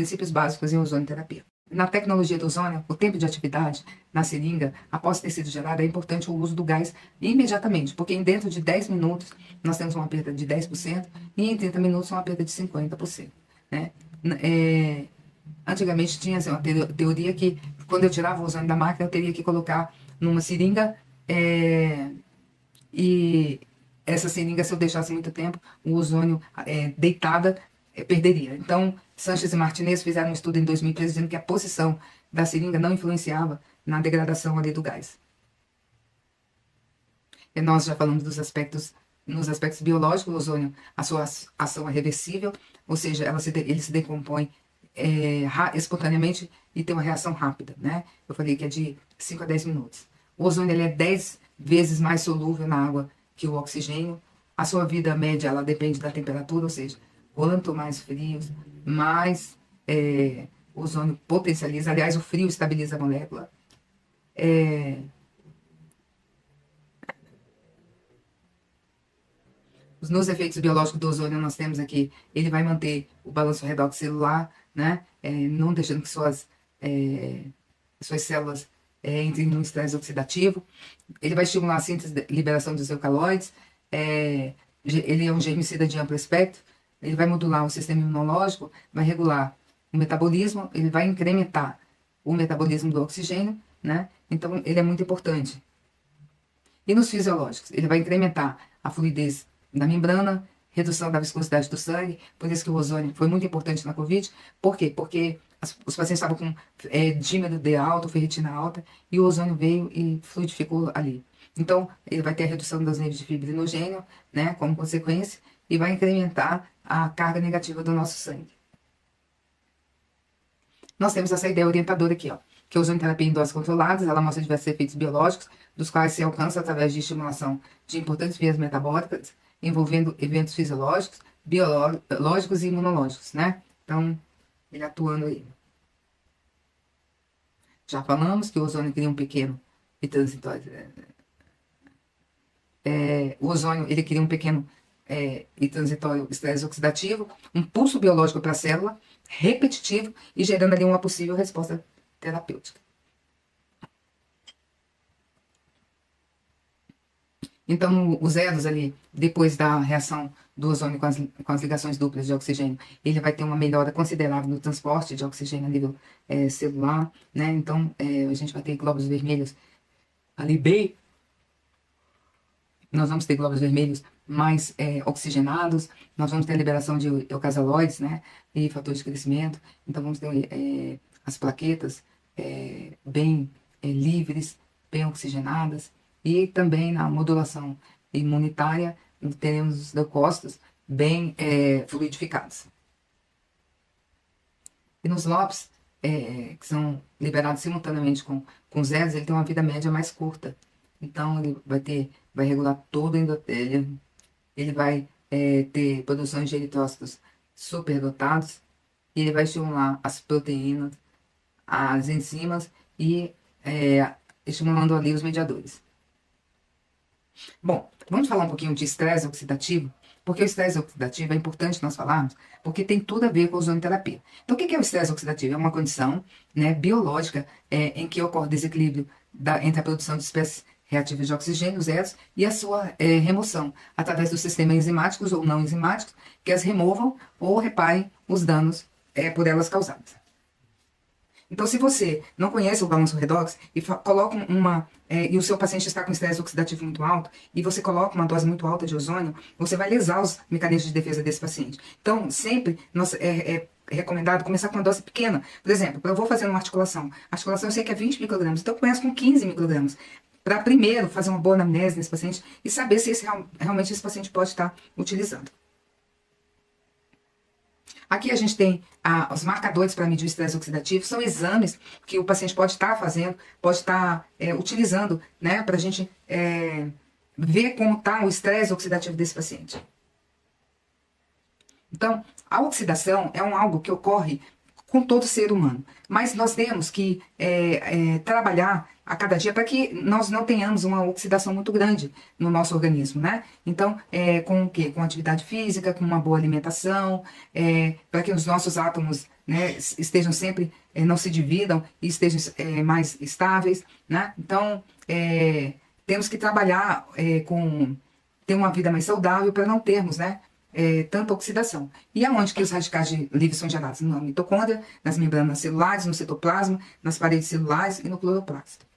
princípios básicos em ozonioterapia. Na tecnologia do ozônio, o tempo de atividade na seringa, após ter sido gerada, é importante o uso do gás imediatamente, porque dentro de 10 minutos nós temos uma perda de 10% e em 30 minutos uma perda de 50%. Né? Antigamente tinha assim, uma teoria que quando eu tirava o ozônio da máquina eu teria que colocar numa seringa e essa seringa, se eu deixasse muito tempo, o ozônio deitada perderia. Então, Sanchez e Martinez fizeram um estudo em 2013 dizendo que a posição da seringa não influenciava na degradação ali do gás. E nós já falamos dos aspectos, nos aspectos biológicos, o ozônio, a sua ação é reversível, ou seja, ele se decompõe espontaneamente e tem uma reação rápida, né? Eu falei que é de 5 a 10 minutos. O ozônio ele é 10 vezes mais solúvel na água que o oxigênio. A sua vida média ela depende da temperatura, ou seja, quanto mais frios, mais o ozônio potencializa. Aliás, o frio estabiliza a molécula. Nos efeitos biológicos do ozônio, nós temos aqui, ele vai manter o balanço redox celular, né? Não deixando que suas células entrem num estresse oxidativo. Ele vai estimular a síntese e liberação dos eucaloides. Ele é um germicida de amplo espectro. Ele vai modular o sistema imunológico, vai regular o metabolismo, ele vai incrementar o metabolismo do oxigênio, né? Então, ele é muito importante. E nos fisiológicos, ele vai incrementar a fluidez da membrana, redução da viscosidade do sangue, por isso que o ozônio foi muito importante na Covid. Por quê? Porque os pacientes estavam com dímero D alto, ferritina alta, e o ozônio veio e fluidificou ali. Então, ele vai ter a redução dos níveis de fibrinogênio, né, como consequência, e vai incrementar a carga negativa do nosso sangue. Nós temos essa ideia orientadora aqui, ó, que a ozonioterapia em doses controladas, ela mostra diversos efeitos biológicos, dos quais se alcança através de estimulação de importantes vias metabólicas, envolvendo eventos fisiológicos, biológicos e imunológicos, né? Então, ele atuando aí. Já falamos que o ozônio cria um pequeno e transitório. O ozônio, ele cria um pequeno e transitório estresse oxidativo, um pulso biológico para a célula, repetitivo e gerando ali uma possível resposta terapêutica. Então, os elos ali, depois da reação do ozônio com as ligações duplas de oxigênio, ele vai ter uma melhora considerável no transporte de oxigênio a nível celular, né? Então, a gente vai ter glóbulos vermelhos ali bem. Nós vamos ter glóbulos vermelhos mais oxigenados, nós vamos ter a liberação de eucasaloides, né? E fatores de crescimento. Então, vamos ter as plaquetas bem livres, bem oxigenadas. E também na modulação imunitária, teremos os leucócitos bem fluidificados. E nos LOPs, que são liberados simultaneamente com os ERs, ele tem uma vida média mais curta. Então, ele vai regular todo o endotélio, ele vai ter produções de eritrócitos superdotados, e ele vai estimular as proteínas, as enzimas e estimulando ali os mediadores. Bom, vamos falar um pouquinho de estresse oxidativo, porque o estresse oxidativo é importante nós falarmos, porque tem tudo a ver com a ozonioterapia. Então, o que é o estresse oxidativo? É uma condição biológica em que ocorre desequilíbrio entre a produção de espécies reativas de oxigênio, os ERs, e a sua remoção, através dos sistemas enzimáticos ou não enzimáticos, que as removam ou reparem os danos por elas causados. Então, se você não conhece o balanço redox e coloca e o seu paciente está com estresse oxidativo muito alto e você coloca uma dose muito alta de ozônio, você vai lesar os mecanismos de defesa desse paciente. Então, sempre é recomendado começar com uma dose pequena. Por exemplo, eu vou fazer uma articulação. A articulação eu sei que é 20 microgramas, então eu começo com 15 microgramas. Para primeiro fazer uma boa anamnese nesse paciente e saber se realmente esse paciente pode estar utilizando. Aqui a gente tem os marcadores para medir o estresse oxidativo, são exames que o paciente pode estar fazendo, pode estar utilizando, né, para a gente ver como está o estresse oxidativo desse paciente. Então, a oxidação é algo que ocorre com todo ser humano. Mas nós temos que trabalhar a cada dia para que nós não tenhamos uma oxidação muito grande no nosso organismo, né? Então, com o quê? Com atividade física, com uma boa alimentação, para que os nossos átomos, né, estejam sempre, não se dividam e estejam mais estáveis, né? Então, temos que trabalhar com ter uma vida mais saudável para não termos, né, tanta oxidação. E aonde que os radicais livres são gerados? Na mitocôndria, nas membranas celulares, no citoplasma, nas paredes celulares e no cloroplasto.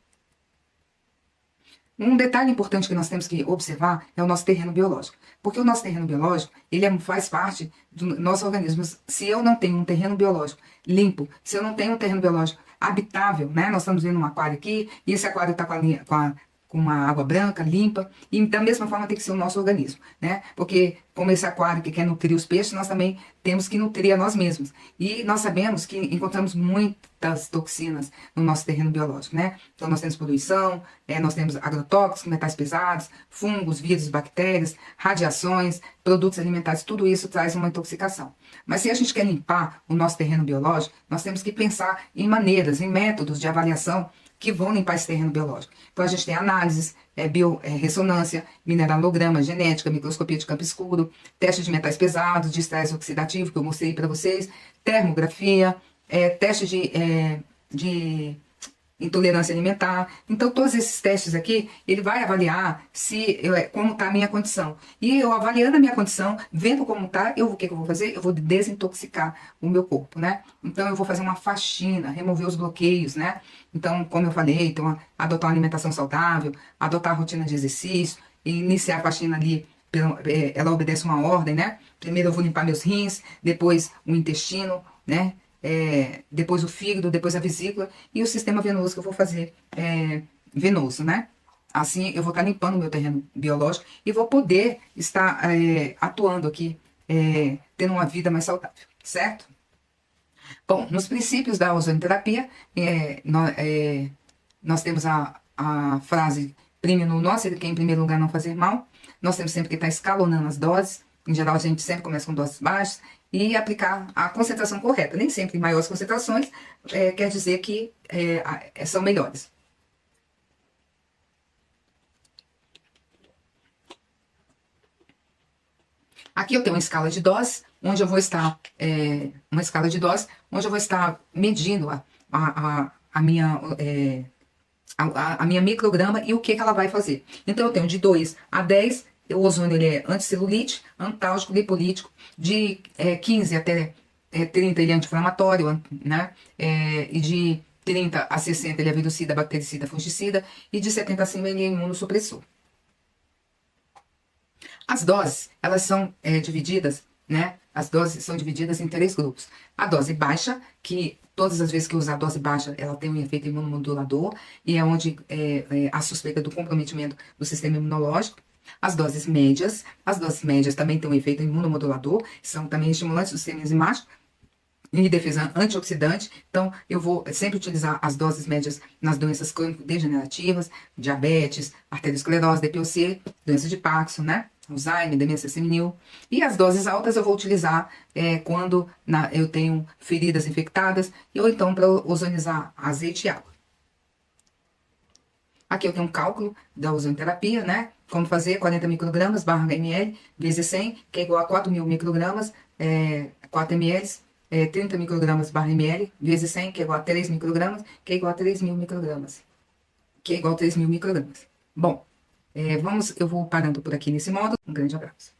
Um detalhe importante que nós temos que observar é o nosso terreno biológico. Porque o nosso terreno biológico, ele faz parte do nosso organismo. Se eu não tenho um terreno biológico limpo, se eu não tenho um terreno biológico habitável, né? Nós estamos vendo um aquário aqui, e esse aquário está com uma água branca, limpa, e da mesma forma tem que ser o nosso organismo, né? Porque como esse aquário que quer nutrir os peixes, nós também temos que nutrir a nós mesmos. E nós sabemos que encontramos muitas toxinas no nosso terreno biológico, né? Então nós temos poluição, nós temos agrotóxicos, metais pesados, fungos, vírus, bactérias, radiações, produtos alimentares, tudo isso traz uma intoxicação. Mas se a gente quer limpar o nosso terreno biológico, nós temos que pensar em maneiras, em métodos de avaliação que vão limpar esse terreno biológico. Então a gente tem análises, ressonância, mineralograma, genética, microscopia de campo escuro, teste de metais pesados, de estresse oxidativo, que eu mostrei para vocês, termografia, teste de intolerância alimentar. Então todos esses testes aqui, ele vai avaliar como está a minha condição. E eu avaliando a minha condição, vendo como está, o que eu vou fazer? Eu vou desintoxicar o meu corpo, né? Então eu vou fazer uma faxina, remover os bloqueios, né? Então, como eu falei, então, adotar uma alimentação saudável, adotar a rotina de exercício, e iniciar a faxina ali, ela obedece uma ordem, né? Primeiro eu vou limpar meus rins, depois o intestino, né? Depois o fígado, depois a vesícula e o sistema venoso que eu vou fazer venoso, né? Assim eu vou estar limpando o meu terreno biológico e vou poder estar atuando aqui, tendo uma vida mais saudável, certo? Bom, nos princípios da ozonoterapia, nós temos a frase prime no nosso, ele quer em primeiro lugar não fazer mal. Nós temos sempre que estar escalonando as doses. Em geral, a gente sempre começa com doses baixas e aplicar a concentração correta. Nem sempre maiores concentrações quer dizer que são melhores. Aqui eu tenho uma escala de doses, onde eu vou estar, medindo a minha micrograma e o que ela vai fazer. Então eu tenho de 2 a 10, o ozônio ele é anticelulite, antálgico, lipolítico, de 15 até 30 ele é anti-inflamatório, né? E de 30 a 60 ele é virucida, bactericida, fungicida, e de 70 acima ele é imunossupressor. As doses, elas são divididas, né? As doses são divididas em 3 grupos. A dose baixa, que todas as vezes que eu usar a dose baixa, ela tem um efeito imunomodulador, e é onde a suspeita do comprometimento do sistema imunológico. As doses médias também têm um efeito imunomodulador, são também estimulantes do sistema enzimático e defesa antioxidante. Então, eu vou sempre utilizar as doses médias nas doenças crônico-degenerativas, diabetes, arteriosclerose, DPOC, doença de Parkinson, né? Alzheimer, demência senil. E as doses altas eu vou utilizar quando eu tenho feridas infectadas, ou então para ozonizar azeite e água. Aqui eu tenho um cálculo da ozonoterapia, né? Como fazer 40 microgramas barra ml vezes 100, que é igual a 4.000 microgramas, 4 ml, 30 microgramas barra ml vezes 100, que é igual a 3 microgramas, que é igual a 3.000 microgramas, que é igual a 3.000 microgramas. Bom, eu vou parando por aqui nesse modo. Um grande abraço.